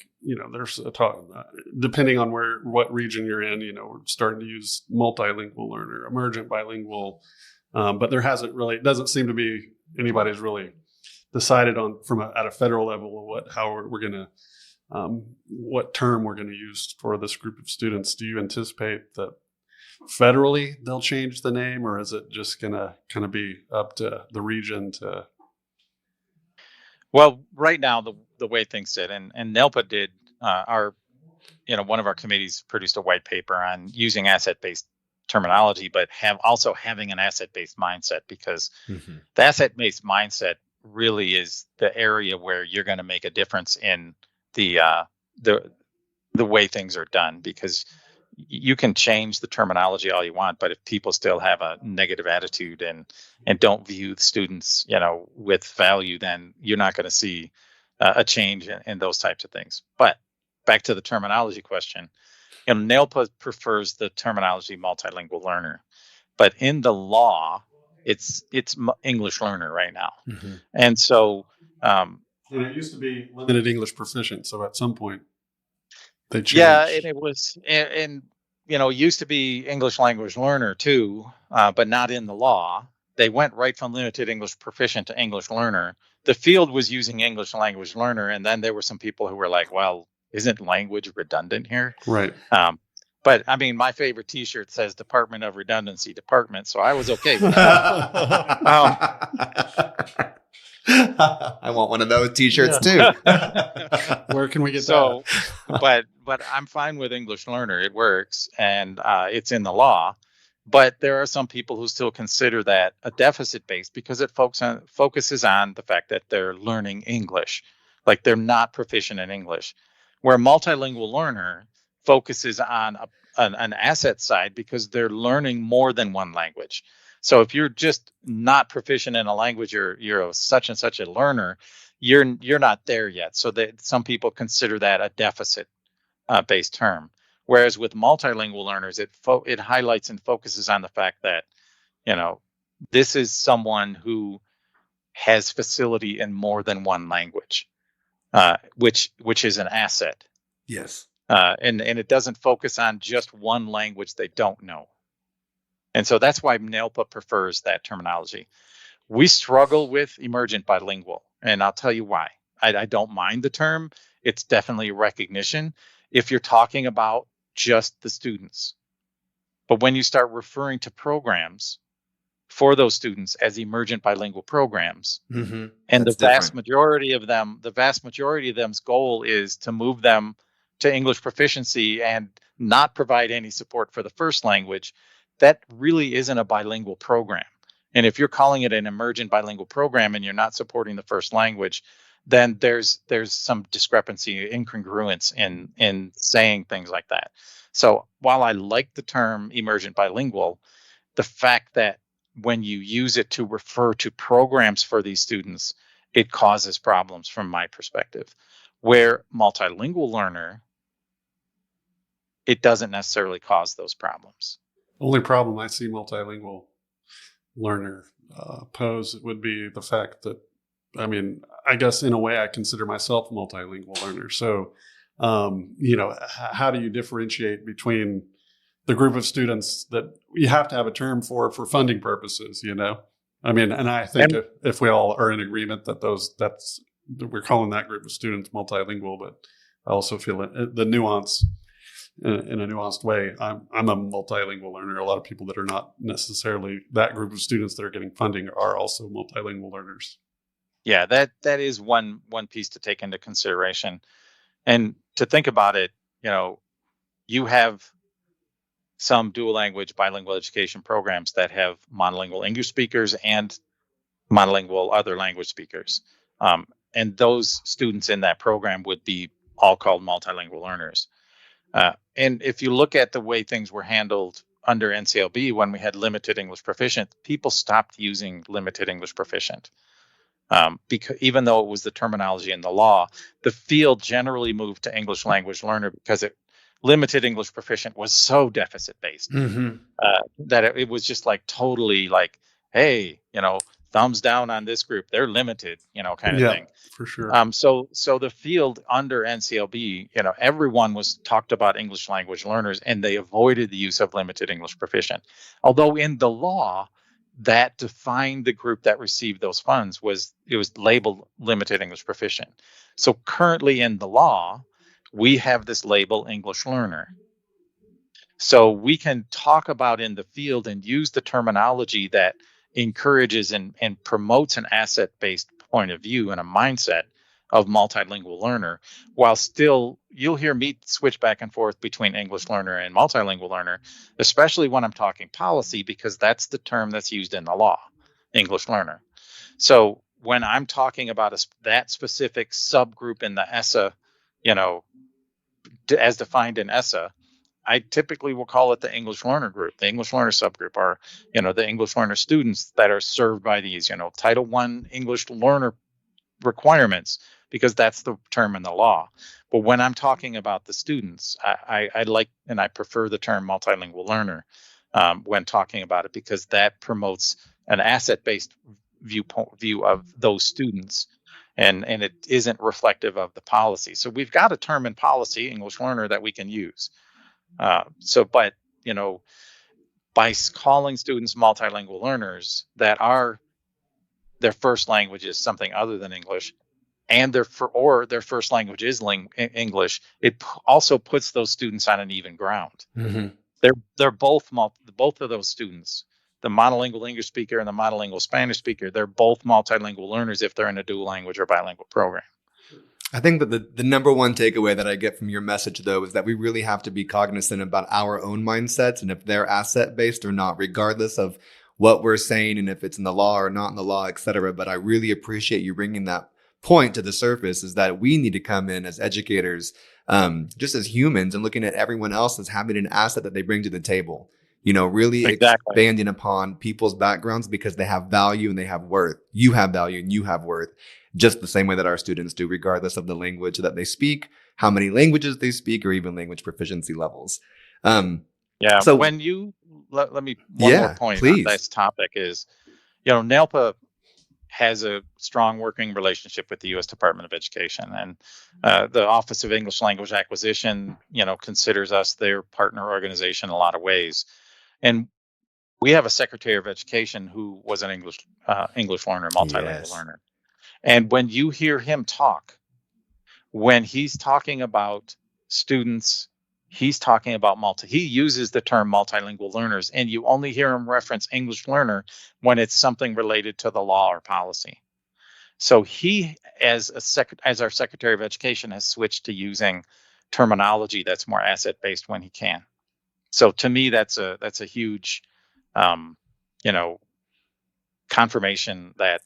there's a talk, depending on what region you're in, we're starting to use multilingual learner, emergent bilingual, but it doesn't seem to be anybody's really decided on at a federal level what term we're going to use for this group of students. Do you anticipate that federally they'll change the name, or is it just going to kind of be up to the region to? Well, right now, the way things sit, and NAELPA did, our one of our committees produced a white paper on using asset-based terminology, but also having an asset-based mindset, because the asset-based mindset really is the area where you're going to make a difference in the way things are done, because you can change the terminology all you want, but if people still have a negative attitude and don't view the students, with value, then you're not going to see a change in those types of things. But back to the terminology question, NAELPA prefers the terminology multilingual learner, but in the law, it's English learner right now. And so, and it used to be limited English proficient. So at some point they changed. Yeah, and it was, and it used to be English language learner too, but not in the law. They went right from limited English proficient to English learner. The field was using English language learner, and then there were some people who were like, "Well, isn't language redundant here?" Right. But I mean, my favorite T-shirt says "Department of Redundancy Department," so I was okay with that. I want one of those T-shirts too. Where can we get that? But I'm fine with English learner. It works, and it's in the law. But there are some people who still consider that a deficit based, because it focuses on the fact that they're learning English, like they're not proficient in English. Where multilingual learner focuses on an asset side, because they're learning more than one language. So if you're just not proficient in a language, you're a such and such a learner, you're not there yet. So that some people consider that a deficit based term. Whereas with multilingual learners, it highlights and focuses on the fact that, this is someone who has facility in more than one language, which is an asset. Yes. And it doesn't focus on just one language they don't know. And so that's why NAELPA prefers that terminology. We struggle with emergent bilingual, and I'll tell you why. I don't mind the term. It's definitely recognition if you're talking about just the students. But when you start referring to programs for those students as emergent bilingual programs, and the vast majority of them's goal is to move them to English proficiency and not provide any support for the first language, that really isn't a bilingual program. And if you're calling it an emergent bilingual program and you're not supporting the first language, then there's some discrepancy, incongruence in saying things like that. So while I like the term emergent bilingual, the fact that when you use it to refer to programs for these students, it causes problems from my perspective. Where multilingual learner, it doesn't necessarily cause those problems. Only problem I see multilingual learner pose would be the fact that, I guess in a way I consider myself a multilingual learner. So, how do you differentiate between the group of students that you have to have a term for funding purposes, and I think if we all are in agreement that we're calling that group of students multilingual, but I also feel the nuance in a nuanced way. I'm a multilingual learner. A lot of people that are not necessarily that group of students that are getting funding are also multilingual learners. Yeah, that is one piece to take into consideration. And to think about it, you have some dual language bilingual education programs that have monolingual English speakers and monolingual other language speakers. And those students in that program would be all called multilingual learners. And if you look at the way things were handled under NCLB when we had limited English proficient, people stopped using limited English proficient. Because even though it was the terminology in the law, the field generally moved to English language learner because limited English proficient was so deficit based that it was just like totally like, hey, thumbs down on this group, they're limited, kind of thing. For sure. So the field under NCLB, everyone was talked about English language learners, and they avoided the use of limited English proficient. Although in the law, that defined the group that received those funds it was labeled limited English proficient. So currently in the law, we have this label English learner. So we can talk about in the field and use the terminology that encourages and promotes an asset-based point of view and a mindset of multilingual learner, while still you'll hear me switch back and forth between English learner and multilingual learner, especially when I'm talking policy, because that's the term that's used in the law, English learner. So when I'm talking about that specific subgroup in the ESSA, as defined in ESSA, I typically will call it the English learner group, the English learner subgroup, or, the English learner students that are served by these, Title I English learner requirements, because that's the term in the law. But when I'm talking about the students, I like and I prefer the term multilingual learner when talking about it, because that promotes an asset-based view of those students, and it isn't reflective of the policy. So we've got a term in policy, English learner, that we can use. But by calling students multilingual learners that are their first language is something other than English, and their first language is English, it also puts those students on an even ground. Mm-hmm. They're both of those students, the monolingual English speaker and the monolingual Spanish speaker, they're both multilingual learners if they're in a dual language or bilingual program. I think that the number one takeaway that I get from your message, though, is that we really have to be cognizant about our own mindsets and if they're asset based or not, regardless of what we're saying and if it's in the law or not in the law, et cetera. But I really appreciate you bringing that point to the surface, is that we need to come in as educators, just as humans, and looking at everyone else as having an asset that they bring to the table. Really Exactly. expanding upon people's backgrounds because they have value and they have worth. You have value and you have worth, just the same way that our students do, regardless of the language that they speak, how many languages they speak, or even language proficiency levels. Yeah. So when you let me one more point please. on this topic is, NAELPA has a strong working relationship with the U.S. Department of Education, and the Office of English Language Acquisition, considers us their partner organization in a lot of ways. And we have a Secretary of Education who was an English learner, multilingual learner. And when you hear him talk, when he's talking about students, he's talking about he uses the term multilingual learners, and you only hear him reference English learner when it's something related to the law or policy. So he, as our Secretary of Education, has switched to using terminology that's more asset-based when he can. So to me, that's a huge, confirmation that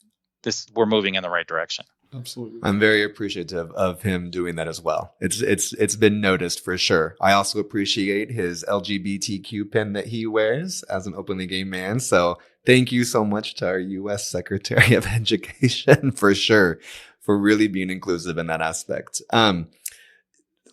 we're moving in the right direction. Absolutely. I'm very appreciative of him doing that as well. It's been noticed for sure. I also appreciate his LGBTQ pin that he wears as an openly gay man. So thank you so much to our U.S. Secretary of Education for sure, for really being inclusive in that aspect.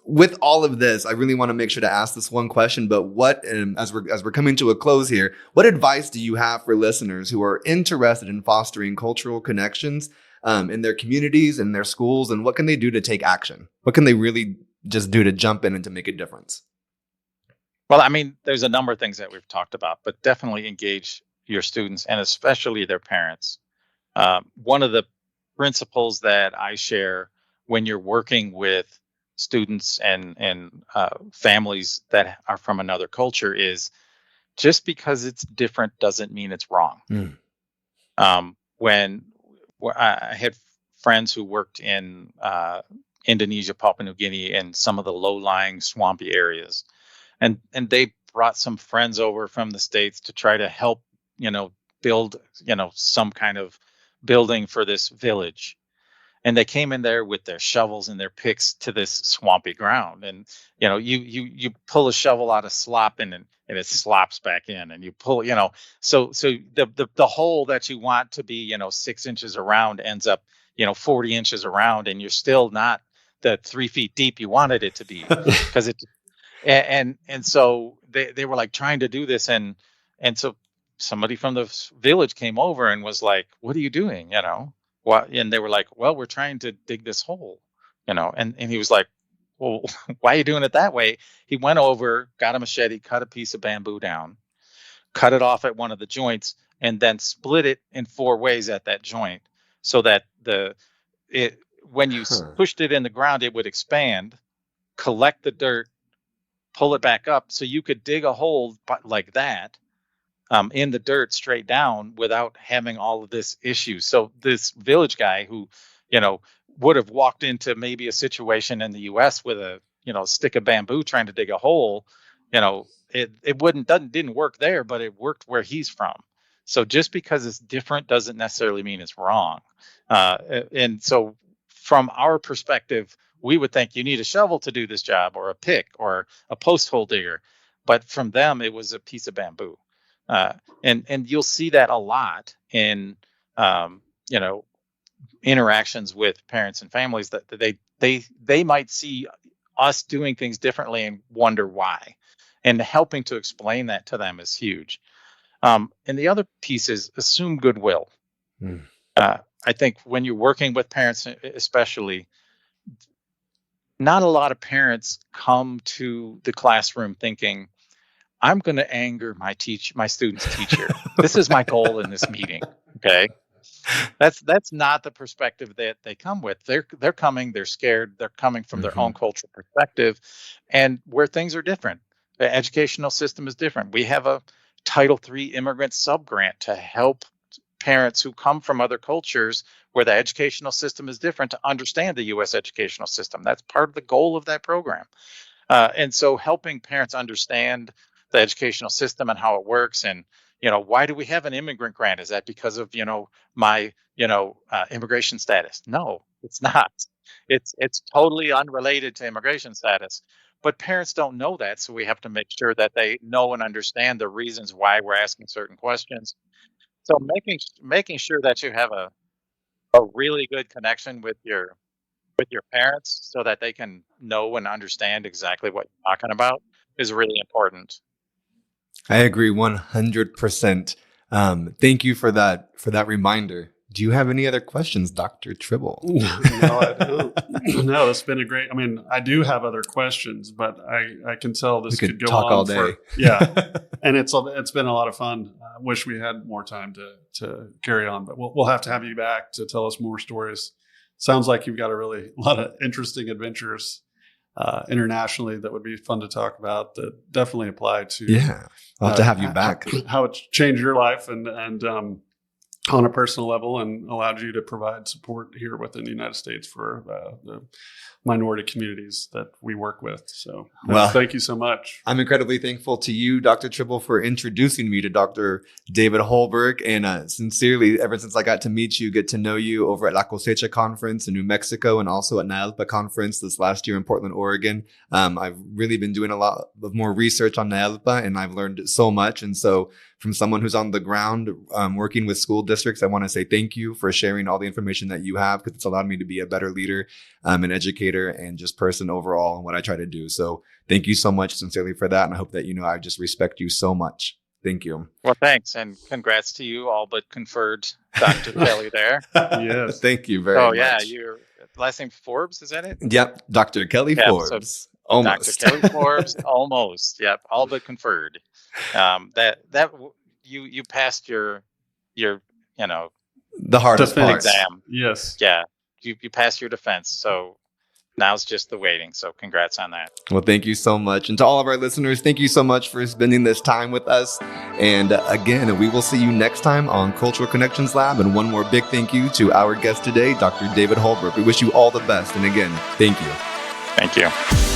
With all of this, I really want to make sure to ask this one question, but what, as we're coming to a close here, what advice do you have for listeners who are interested in fostering cultural connections in their communities, in their schools, and what can they do to take action? What can they really just do to jump in and to make a difference? Well, I mean, there's a number of things that we've talked about, but definitely engage your students and especially their parents. One of the principles that I share when you're working with students and families that are from another culture is, just because it's different doesn't mean it's wrong. When I had friends who worked in Indonesia, Papua New Guinea, and some of the low-lying swampy areas, and they brought some friends over from the States to try to help, build, some kind of building for this village. And they came in there with their shovels and their picks to this swampy ground. And, you pull a shovel out of slop and it slops back in, and you pull, so the hole that you want to be, 6 inches around ends up, 40 inches around, and you're still not the 3 feet deep you wanted it to be, because it, and so they were like trying to do this. And so somebody from the village came over and was like, "What are you doing?" And they were like, "Well, we're trying to dig this hole," and he was like, "Well, why are you doing it that way?" He went over, got a machete, cut a piece of bamboo down, cut it off at one of the joints, and then split it in 4 ways at that joint, so that when you pushed it in the ground, it would expand, collect the dirt, pull it back up, so you could dig a hole like that, in the dirt straight down, without having all of this issue. So this village guy who, would have walked into maybe a situation in the U.S. with a stick of bamboo trying to dig a hole, it didn't work there, but it worked where he's from. So just because it's different doesn't necessarily mean it's wrong. And so from our perspective, we would think you need a shovel to do this job, or a pick, or a post hole digger. But from them, it was a piece of bamboo. And you'll see that a lot in interactions with parents and families, that they might see us doing things differently and wonder why. And helping to explain that to them is huge. And the other piece is assume goodwill. I think when you're working with parents, especially, not a lot of parents come to the classroom thinking, I'm going to anger my student's teacher. This is my goal in this meeting. Okay. That's not the perspective that they come with. They're coming, they're scared, they're coming from their own cultural perspective, and where things are different. The educational system is different. We have a Title III immigrant subgrant to help parents who come from other cultures where the educational system is different to understand the U.S. educational system. That's part of the goal of that program. And so helping parents understand the educational system and how it works, and why do we have an immigrant grant? Is that because of my immigration status? No, it's not. It's totally unrelated to immigration status. But parents don't know that, so we have to make sure that they know and understand the reasons why we're asking certain questions. So making sure that you have a really good connection with your parents, so that they can know and understand exactly what you're talking about, is really important. I agree 100%. Thank you for that reminder. Do you have any other questions, Dr. Tribble? No, I don't. No, it's been a great. I mean, I do have other questions, but I can tell this could go talk on all day. And it's been a lot of fun. I wish we had more time to carry on, but we'll have to have you back to tell us more stories. Sounds like you've got a lot of interesting adventures internationally that would be fun to talk about, that definitely apply to. Yeah, I'll have to have you back. How it's changed your life and on a personal level, and allowed you to provide support here within the United States for the minority communities that we work with. So thank you so much. I'm incredibly thankful to you, Dr. Tribble, for introducing me to Dr. David Holbrook. And sincerely, ever since I got to meet you, get to know you over at La Cosecha Conference in New Mexico, and also at NAELPA Conference this last year in Portland, Oregon, I've really been doing a lot of more research on NAELPA, and I've learned so much. And so from someone who's on the ground working with school districts, I want to say thank you for sharing all the information that you have, because it's allowed me to be a better leader, an educator, and just person overall in what I try to do. So thank you so much sincerely for that. And I hope that I just respect you so much. Thank you. Well, thanks. And congrats to you, all but conferred Dr. Kelly there. Yes. Thank you very much. Oh, yeah. Your last name Forbes, is that it? Yep. Dr. Kelly Forbes. So almost. Dr. Kelly Forbes, almost. Yep. All but conferred. You passed your the hardest part. exam. Yes. Yeah. You passed your defense. So now it's just the waiting. So congrats on that. Well, thank you so much. And to all of our listeners, thank you so much for spending this time with us. And again, we will see you next time on Cultural Connections Lab. And one more big thank you to our guest today, Dr. David Holbrook. We wish you all the best. And again, thank you. Thank you.